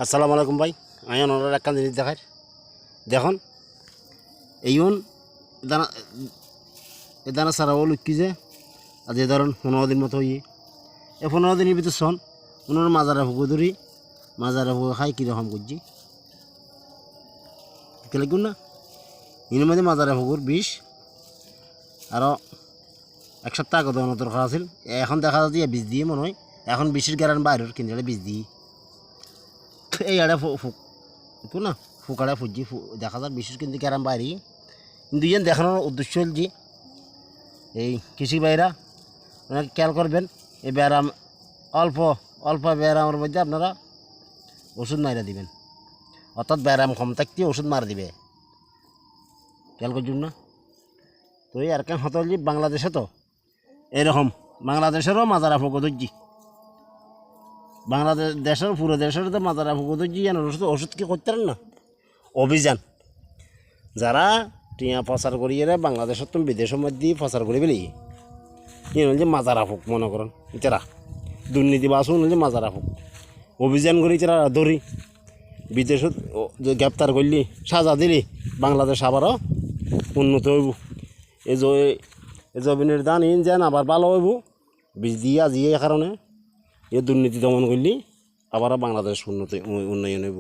আসসালামু আলাইকুম ভাই। আমি ওনার একটা জিনিস দেখার দেখুন এইন দানা এ দানা সারা ও লুকি যে আজ এ ধরুন 15 দিন মতো এই 15 দিনের ভিতর শোন ওনার মাজারা ফুকো ধরি মাজারা ফুকো খাই কীরকম করছি লিখুন না এর মধ্যে মাজারা ফুকুর বিষ আরও এক সপ্তাহ আগে দেওয়ানো দরকার আছিল। এখন দেখা যাচ্ছে বীজ দিয়ে মনে হয় এখন বিষের গ্যারান বাইরের কিন্তু বীজ দিই এই আড়ে ফুক না ফুকাড়ে ফুজি দেখা যায় বিশেষ কিন্তু গ্যারাম বাইরে কিন্তু ইয়ে দেখানোর উদ্দেশ্য হল যে এই কৃষি ভাইরা খেয়াল করবেন এই ব্যায়াম অল্প অল্প ব্যায়ামের মধ্যে আপনারা ওষুধ মারা দিবেন, অর্থাৎ ব্যায়াম কম থাকতে ওষুধ মারা দিবে, খেয়াল করছেন না? তো এই আর কেন হতো যে বাংলাদেশে তো এরকম বাংলাদেশেরও মাজারা ফুকো ধরছি, বাংলাদেশ দেশের পুরো দেশের তো মাজারা ফুকো ধরছি ওষুধ ওষুধ কি করতে পারেন না অভিযান যারা টিয়া প্রচার করিয়ে বাংলাদেশের তুমি বিদেশের মধ্যে প্রচার করে পেলি যে মাজারা ফুক মনে করেন ইতারা দুর্নীতি বাসন যে মাজারা ফুক অভিযান করি তারা ধরি বিদেশত গ্রেপ্তার করলি সাজা দিলি বাংলাদেশ আবারও উন্নত হইব। এই জমিনের দান ইন যেন আবার ভালো হইব বীজ দিয়ে আজিয়ে কারণে এই দুর্নীতি দমন করলি আবার বাংলাদেশ উন্নয়ন হইব।